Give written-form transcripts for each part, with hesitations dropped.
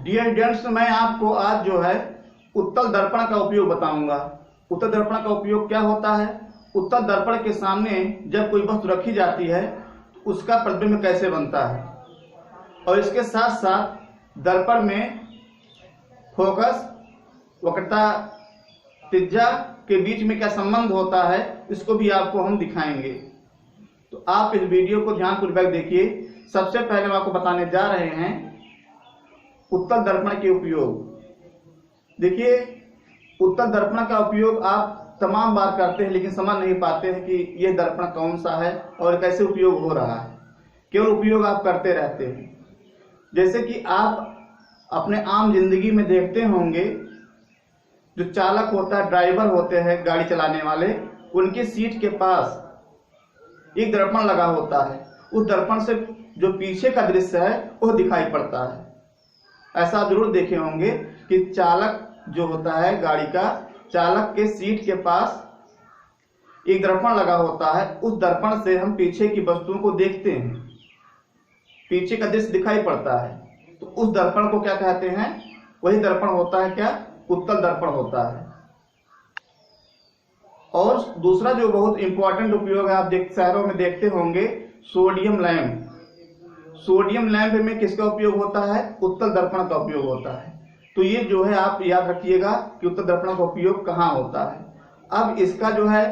Dear students, मैं आपको आज जो है उत्तल दर्पण का उपयोग बताऊंगा। उत्तल दर्पण का उपयोग क्या होता है, उत्तल दर्पण के सामने जब कोई वस्तु रखी जाती है तो उसका प्रतिबिंब कैसे बनता है, और इसके साथ साथ दर्पण में फोकस, वक्रता, त्रिज्या के बीच में क्या संबंध होता है, इसको भी आपको हम दिखाएंगे। तो आप इस वीडियो को ध्यानपूर्वक देखिए। सबसे पहले हम आपको बताने जा रहे हैं उत्तल दर्पण के उपयोग। देखिए, उत्तल दर्पण का उपयोग आप तमाम बार करते हैं, लेकिन समझ नहीं पाते हैं कि यह दर्पण कौन सा है और कैसे उपयोग हो रहा है। केवल उपयोग आप करते रहते हैं। जैसे कि आप अपने आम जिंदगी में देखते होंगे, जो चालक होता है, ड्राइवर होते हैं गाड़ी चलाने वाले, उनकी सीट के पास एक दर्पण लगा होता है। उस दर्पण से जो पीछे का दृश्य है वह दिखाई पड़ता है। ऐसा जरूर देखे होंगे कि चालक जो होता है गाड़ी का, चालक के सीट के पास एक दर्पण लगा होता है। उस दर्पण से हम पीछे की वस्तुओं को देखते हैं, पीछे का दृश्य दिखाई पड़ता है। तो उस दर्पण को क्या कहते हैं, वही दर्पण होता है क्या, उत्तल दर्पण होता है। और दूसरा जो बहुत इंपॉर्टेंट उपयोग है, आप शहरों में देखते होंगे, सोडियम लैंप। सोडियम लैंप में किसका उपयोग होता है, उत्तल दर्पण का उपयोग होता है। तो ये जो है आप याद रखिएगा कि उत्तल दर्पण का उपयोग कहाँ होता है। अब इसका जो है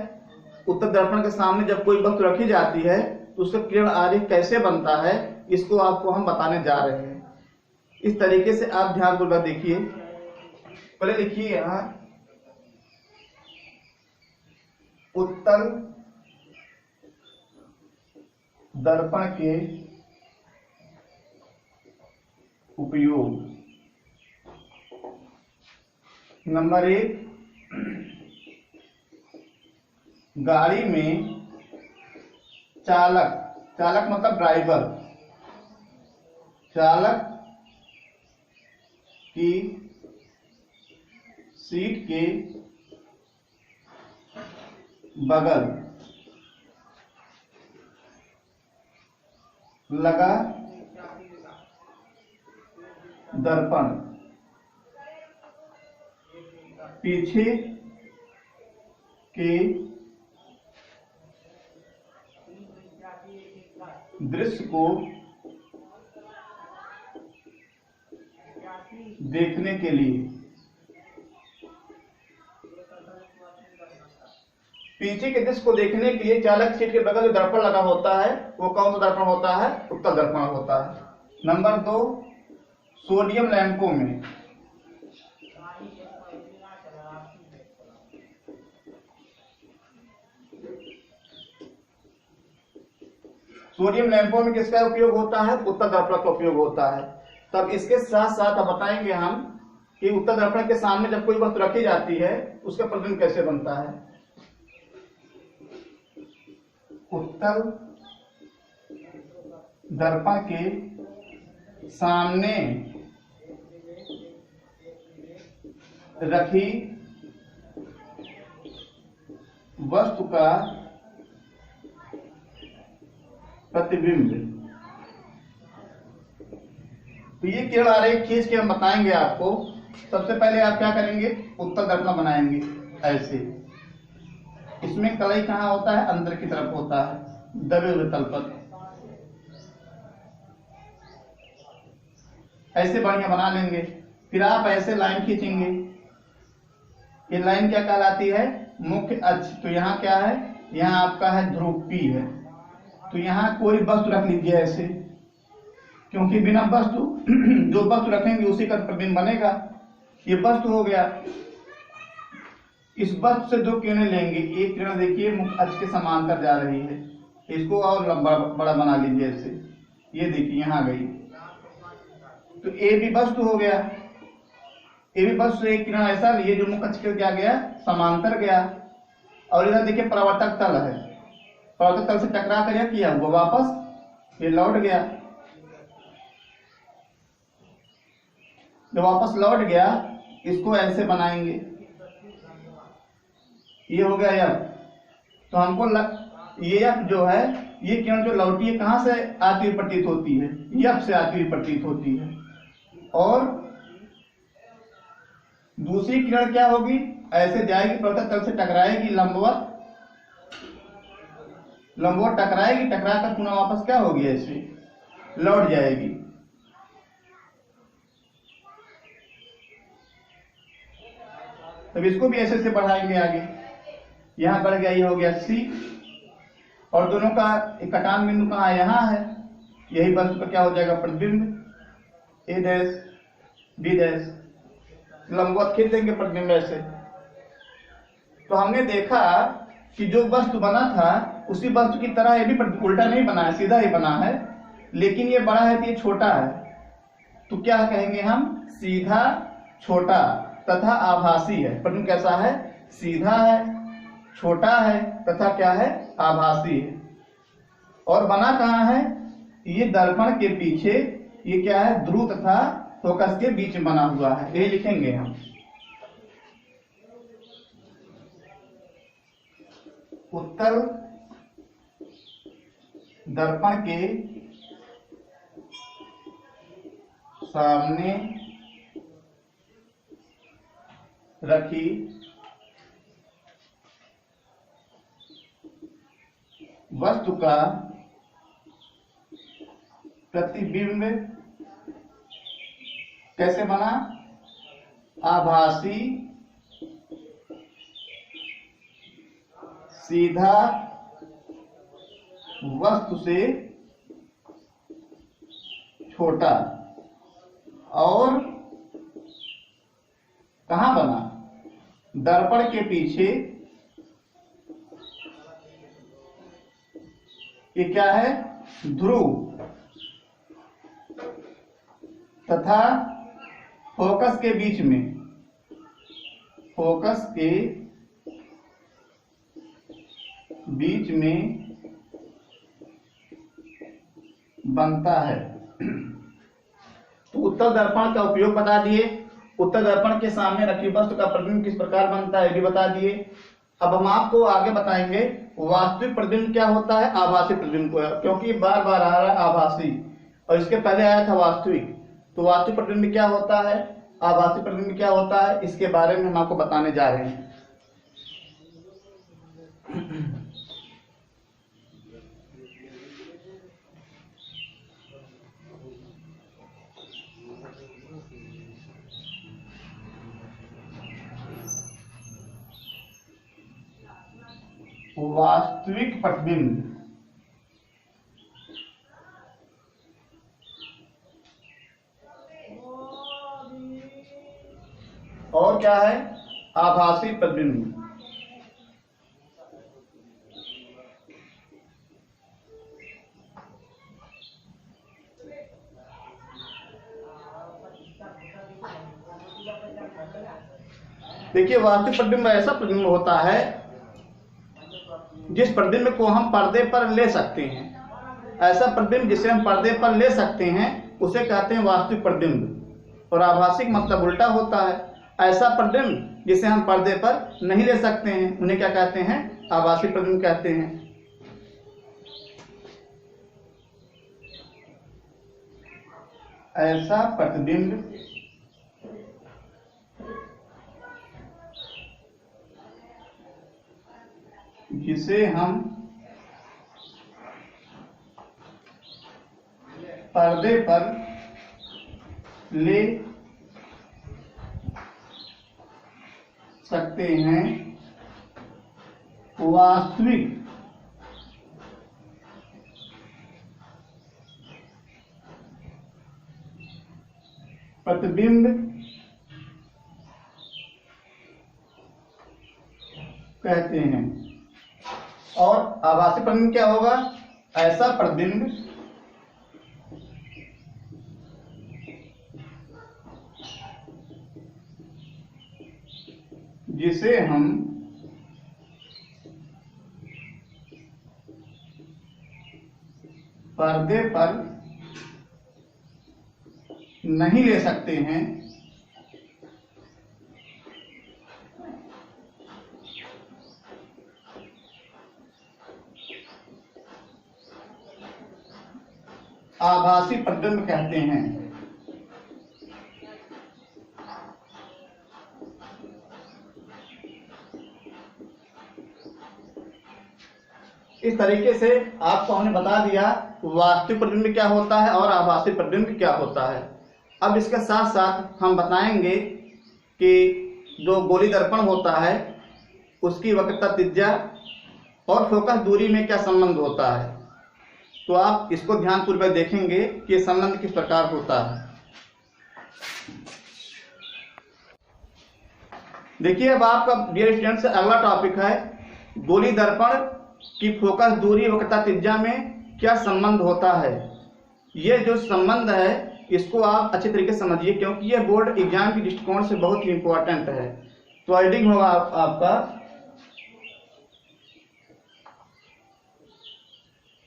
उत्तल दर्पण के सामने जब कोई वस्तु रखी जाती है तो उसका किरण आरेख कैसे बनता है, इसको आपको हम बताने जा रहे हैं। इस तरीके से आप ध्यानपूर्वक देखिए। पहले लिखिए यहाँ उत्तल दर्पण के उपयोग। नंबर 1, गाड़ी में चालक, चालक मतलब ड्राइवर, चालक की सीट के बगल लगा दर्पण पीछे के दृश्य को देखने के लिए, पीछे के दृश्य को देखने के लिए चालक सीट के बगल में दर्पण लगा होता है। वो कौन सा दर्पण होता है, उत्तल दर्पण होता है। नंबर 2, सोडियम लैंपों में सोडियम लैंपों में किसका उपयोग होता है, उत्तल दर्पण का उपयोग होता है। तब इसके साथ साथ अब बताएंगे हम कि उत्तल दर्पण के सामने जब कोई वस्तु रखी जाती है उसका प्रतिबिंब कैसे बनता है। उत्तल दर्पण के सामने रखी वस्तु का प्रतिबिंब। तो ये किरण आरेख खींच के हम बताएंगे आपको। सबसे पहले आप क्या करेंगे, उत्तल दर्पण बनाएंगे ऐसे। इसमें कलई कहाँ होता है, अंदर की तरफ होता है, दबे हुए तल पर। ऐसे बढ़िया बना लेंगे। फिर आप ऐसे लाइन खींचेंगे। ये लाइन क्या कहलाती है, मुख्य अक्ष। तो यहाँ क्या है, यहाँ आपका है ध्रुव P है। तो यहाँ कोई वस्तु रख लीजिए ऐसे, क्योंकि बिना वस्तु जो वस्तु रखेंगे उसी का प्रतिबिंब बनेगा। ये वस्तु हो गया। इस वस्तु से दो किरणें लेंगे। एक किरण देखिए मुख्य अक्ष के समांतर जा रही है, इसको और लंबा बड़ा बना लीजिए ऐसे। ये देखिए यहाँ गई। तो ए भी वस्तु हो गया। ए भी वस्तु से एक किरण ऐसा लिए जो मुख्य अक्ष के क्या गया, समांतर गया। और इधर देखिए परावर्तक तल है, परावर्तक तल से टकरा कर किया वो वापस ये लौट गया। जब वापस लौट गया, इसको ऐसे बनाएंगे। ये हो गया यफ। तो हमको ये यफ जो है, ये किरण जो लौटी है कहां से आती हुई प्रतीत होती है, यफ से आती हुई प्रतीत होती है। और दूसरी किरण क्या होगी, ऐसे जाएगी प्रवर्तक तल से टकराएगी, लंबवत टकराएगी, टकरा कर पुनः वापस क्या होगी, ऐसे लौट जाएगी। तब इसको भी ऐसे से बढ़ाएंगे आगे, यहां बढ़ गया, ये हो गया C, और दोनों का एक कटान बिंदु कहाँ है, यहाँ है, यही वस्तु का क्या हो जाएगा, प्रतिबिंब, A डैश B डैश, लंबवत खींच देंगे प्रतिबिंब ऐसे। तो हमने देखा कि जो वस्तु बना था उसी वस्तु की तरह ये भी उल्टा नहीं बना है, सीधा ही बना है, लेकिन ये बड़ा है तो ये छोटा है। तो क्या कहेंगे हम, सीधा, छोटा तथा आभासी है। प्रतिबिंब कैसा है, सीधा है, छोटा है तथा क्या है, आभासी है। और बना कहाँ है, ये दर्पण के पीछे, ये क्या है, ध्रुव तथा फोकस के बीच में बना हुआ है, ये लिखेंगे हम। उत्तल दर्पण के सामने रखी वस्तु का प्रतिबिंब कैसे बना, आभासी, सीधा, वस्तु से छोटा, और कहां बना, दर्पण के पीछे। ये क्या है, ध्रुव तथा फोकस के बीच में, फोकस के बीच में बनता है। तो उत्तल दर्पण का उपयोग बता दिए, उत्तल दर्पण के सामने रखी वस्तु का प्रतिबिंब किस प्रकार बनता है ये भी बता दिए। अब हम आपको आगे बताएंगे वास्तविक प्रतिबिंब क्या होता है, आभासी प्रतिबिंब को, क्योंकि बार बार आ रहा है आभासी और इसके पहले आया था वास्तविक। तो वास्तविक प्रतिबिंब क्या होता है, आभासी प्रतिबिंब क्या होता है, इसके बारे में हम आपको बताने जा रहे हैं। वास्तविक प्रतिबिंब और क्या है, आभासी प्रतिबिंब। देखिए वास्तविक प्रतिबिंब ऐसा प्रतिबिंब होता है जिस प्रतिबिंब को हम पर्दे पर ले सकते हैं। ऐसा प्रतिबिंब जिसे हम पर्दे पर ले सकते हैं उसे कहते हैं वास्तविक प्रतिबिंब। और आभासी मतलब उल्टा होता है, ऐसा प्रतिबिंब जिसे हम पर्दे पर नहीं ले सकते हैं उन्हें क्या कहते हैं, आभासी प्रतिबिंब कहते हैं। ऐसा प्रतिबिंब जिसे हम पर्दे पर ले सकते हैं, वास्तविक प्रतिबिंब कहते हैं। और आभासी प्रतिबिंब क्या होगा, ऐसा प्रतिबिंब जिसे हम पर्दे पर नहीं ले सकते हैं, आभासी प्रतिबिंब कहते हैं। इस तरीके से आपको हमने बता दिया वास्तविक प्रतिबिंब क्या होता है और आभासी प्रतिबिंब क्या होता है। अब इसके साथ साथ हम बताएंगे कि जो गोली दर्पण होता है उसकी वक्रता त्रिज्या और फोकस दूरी में क्या संबंध होता है। तो आप इसको ध्यानपूर्वक देखेंगे कि संबंध किस प्रकार होता है। देखिए, अब आपका डियर स्टूडेंट्स अगला टॉपिक है गोली दर्पण की फोकस दूरी वक्रता त्रिज्या में क्या संबंध होता है। ये जो संबंध है इसको आप अच्छे तरीके से समझिए, क्योंकि ये बोर्ड एग्जाम के दृष्टिकोण से बहुत ही इंपॉर्टेंट है। तो हेडिंग होगा आपका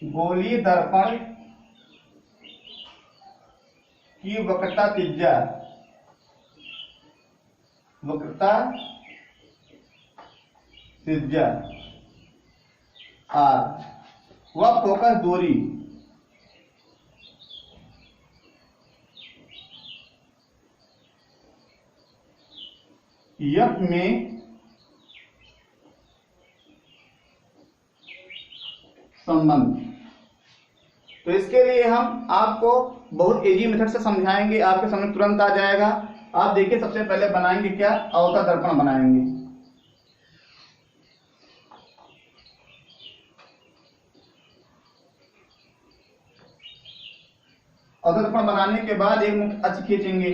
गोली दर्पण की वक्रता त्रिज्या, वक्रता त्रिज्या आर व फोकस दूरी एफ में संबंध। तो इसके लिए हम आपको बहुत इजी मेथड से समझाएंगे, आपके सामने तुरंत आ जाएगा। आप देखिए, सबसे पहले बनाएंगे क्या, अवतल दर्पण बनाएंगे। अवतल दर्पण बनाने के बाद एक मुख्य अक्ष खींचेंगे।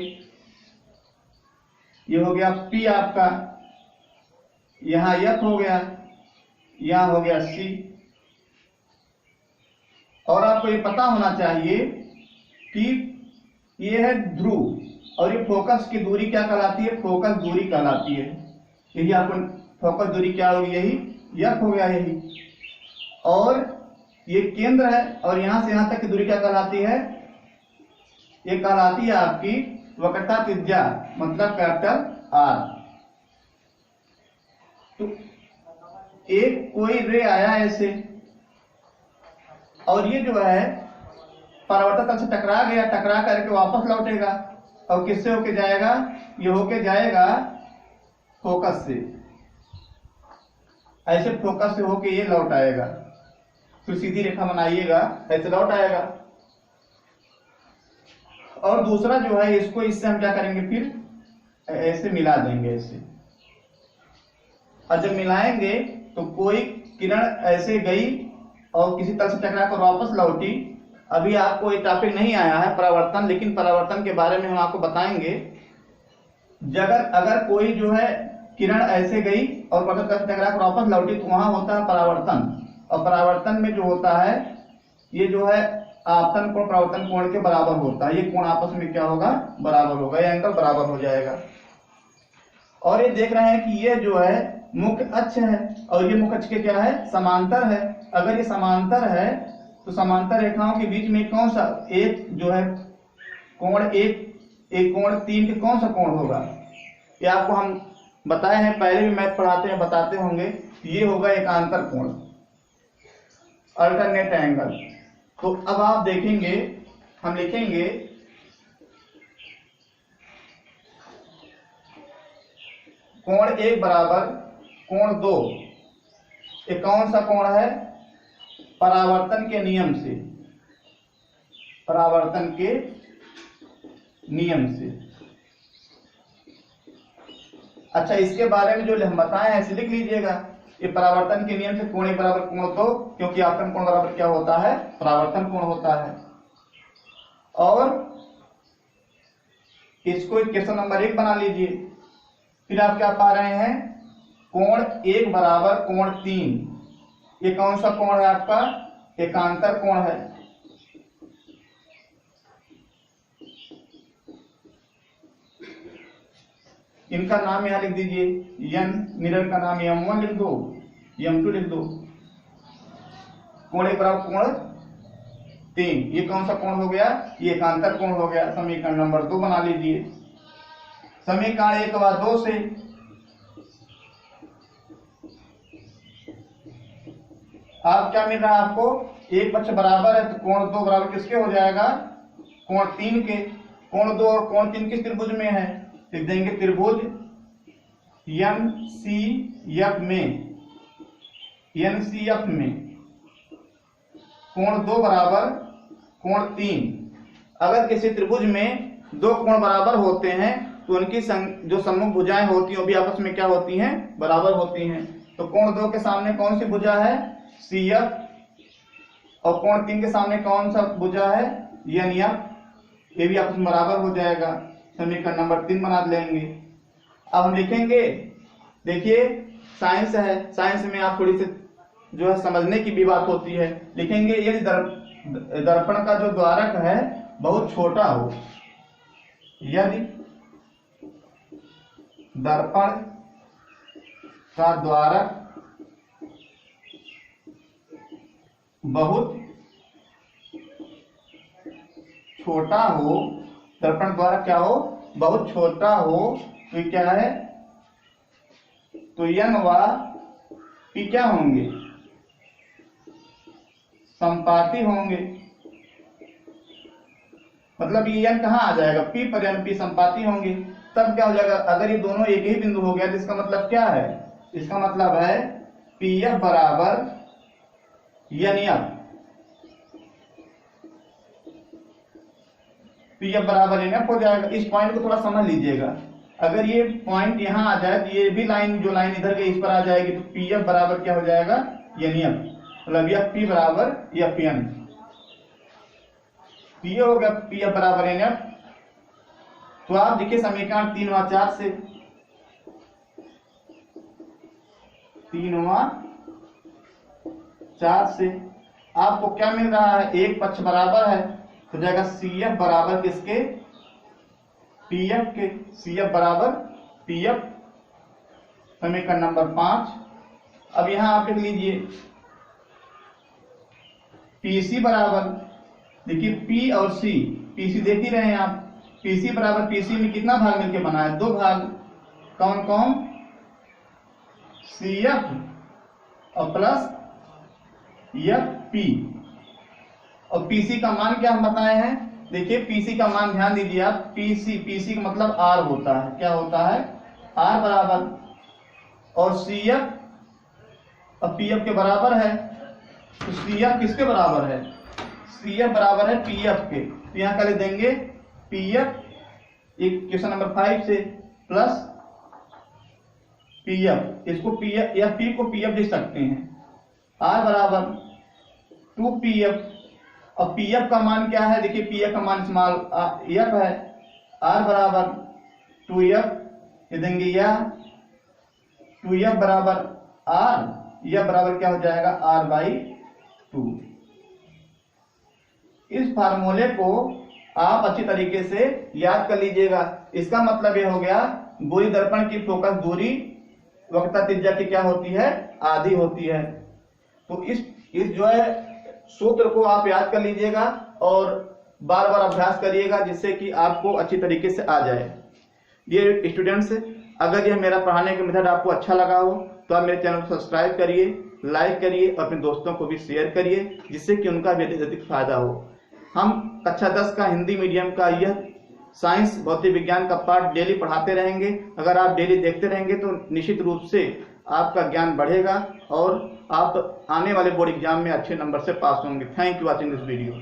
ये हो गया P आपका, यहां F हो गया, यहां हो गया C। और आपको ये पता होना चाहिए कि ये है ध्रुव और ये फोकस की दूरी क्या कहलाती है, फोकस दूरी कहलाती है। यही आपको फोकस दूरी क्या होगी, यही F हो गया यही। और ये केंद्र है और यहां से यहां तक की दूरी क्या कहलाती है, ये कहलाती है आपकी वक्रता त्रिज्या, मतलब कैपिटल आर। तो एक कोई रे आया ऐसे और ये जो है परावर्तक तल से टकरा गया, टकरा करके वापस लौटेगा और किससे होके जाएगा, ये होके जाएगा फोकस से। ऐसे फोकस से होके ये लौट आएगा, फिर सीधी रेखा बनाइएगा, ऐसे लौट आएगा। और दूसरा जो है इसको इससे हम क्या करेंगे, फिर ऐसे मिला देंगे ऐसे। और जब मिलाएंगे तो कोई किरण ऐसे गई और किसी तल से टकरा कर वापस लौटी। अभी आपको ये टॉपिक नहीं आया है परावर्तन, लेकिन परावर्तन के बारे में हम आपको बताएंगे। अगर कोई जो है किरण ऐसे गई और तल से टकरा कर वापस लौटी तो वहां होता है परावर्तन। और परावर्तन में जो होता है ये जो है आपतन कोण परावर्तन कोण के बराबर होता है। ये कोण आपस में क्या होगा, बराबर होगा, ये एंगल बराबर हो जाएगा। और ये देख रहे हैं कि ये जो है मुख्य अक्ष है और ये मुख्य अक्ष के क्या है, समांतर है। अगर ये समांतर है तो समांतर रेखाओं के बीच में कौन सा एक जो है कोण, एक कोण 3 के कौन सा कोण होगा, ये आपको हम बताए हैं, पहले भी मैथ पढ़ाते हैं, बताते होंगे। ये होगा एकांतर कोण, अल्टरनेट एंगल। तो अब आप देखेंगे, हम लिखेंगे कोण 1 बराबर कोण 2। ये कौन सा कोण है, परावर्तन के नियम से, परावर्तन के नियम से। अच्छा, इसके बारे में जो हम बताए हैं ऐसे लिख लीजिएगा। ये परावर्तन के नियम से कोण 1 बराबर कोण 2, क्योंकि आपतन कोण बराबर क्या होता है, परावर्तन कोण होता है। और इसको इक्वेशन नंबर 1 बना लीजिए। फिर आप क्या पा रहे हैं, कोण 1 बराबर कोण 3। ये कौन सा कोण है आपका, एकांतर कोण है। इनका नाम यहां लिख दीजिए, यन मिरर का नाम M1 लिख दो, M2 लिख दो। कोण 1 बराबर कोण 3, ये कौन सा कोण हो गया, ये एकांतर कोण हो गया। समीकरण नंबर 2 बना लीजिए। समीकरण 1 व 2 से आप क्या मिल रहा है, आपको एक पक्ष बराबर है तो कोण 2 बराबर किसके हो जाएगा, कोण 3 के। कोण 2 और कोण 3 किस त्रिभुज में है, लिख देंगे त्रिभुज NCF में, NCF में। कोण 2 बराबर कोण 3। अगर किसी त्रिभुज में 2 कोण बराबर होते हैं तो उनकी जो सम्मुख भुजाएं होती हैं वो भी आपस में क्या होती हैं, बराबर होती हैं। तो कोण 2 के सामने कौन सी भुजा है, CF, और कोण 3 के सामने कौन सा भुजा है, NF। ये भी आपस में बराबर हो जाएगा, समीकरण नंबर 3 बना लेंगे। अब हम लिखेंगे, देखिए साइंस है, साइंस में आप थोड़ी सी जो है समझने की भी बात होती है। लिखेंगे यदि दर्पण का जो द्वारक है बहुत छोटा हो, यदि दर्पण का द्वारक बहुत छोटा हो, दर्पण द्वारक क्या हो, बहुत छोटा हो, तो क्या है, तो N व P क्या होंगे, संपाती होंगे। मतलब ये N कहाँ आ जाएगा, P पर N, P संपाती होंगे। तब क्या हो जाएगा, अगर ये दोनों एक ही बिंदु हो गया तो इसका मतलब क्या है, इसका मतलब है PF बराबर NF। PF बराबर NF हो जाएगा। इस पॉइंट को थोड़ा समझ लीजिएगा, अगर ये पॉइंट यहाँ आ जाए तो ये भी लाइन, जो लाइन इधर गई इस पर आ जाएगी, तो PF बराबर क्या हो जाएगा, NF। मतलब यह P बराबर FN, P हो गया PF बराबर NF। तो आप देखिए समीकरण 3 व 4 से, 3 व 4 से आपको क्या मिल रहा है, एक पक्ष बराबर है, तो जाएगा CF बराबर किसके, PF के, CF बराबर PF, समीकरण नंबर 5। अब यहां आप लिख लीजिए PC बराबर, देखिए P और C, PC देख ही रहे हैं आप, PC बराबर PC में कितना भाग मिलके बना है, 2 भाग, कौन कौन, CF और प्लस FP। और PC का मान क्या हम बताए हैं, देखिए PC का मान ध्यान दीजिए आप, PC का मतलब R होता है, क्या होता है, R बराबर, और CF और PF के बराबर है, तो CF किसके बराबर है, CF बराबर है PF के। तो यहाँ क्या लिख देंगे, PF, एक क्वेश्चन नंबर 5 से, प्लस PF, इसको PF या P को PF लिख सकते हैं, R बराबर 2PF, और PF का मान क्या है, देखिए PF का मान स्मॉल F है, R बराबर 2F, ये देंगे या 2F बराबर R, यह बराबर क्या हो जाएगा, R/2। इस फार्मूले को आप अच्छी तरीके से याद कर लीजिएगा। इसका मतलब यह हो गया, गोली दर्पण की फोकस दूरी वक्रता त्रिज्या की क्या होती है, आधी होती है। तो इस जो है सूत्र को आप याद कर लीजिएगा और बार बार अभ्यास करिएगा, जिससे कि आपको अच्छी तरीके से आ जाए। ये स्टूडेंट्स, अगर यह मेरा पढ़ाने का मेथड आपको अच्छा लगा हो तो आप मेरे चैनल को सब्सक्राइब करिए, लाइक करिए और अपने दोस्तों को भी शेयर करिए, जिससे कि उनका भी अधिक फायदा हो। हम कक्षा 10 का हिंदी मीडियम का यह साइंस भौतिक विज्ञान का पाठ डेली पढ़ाते रहेंगे। अगर आप डेली देखते रहेंगे तो निश्चित रूप से आपका ज्ञान बढ़ेगा और आप आने वाले बोर्ड एग्जाम में अच्छे नंबर से पास होंगे। Thank you watching this video.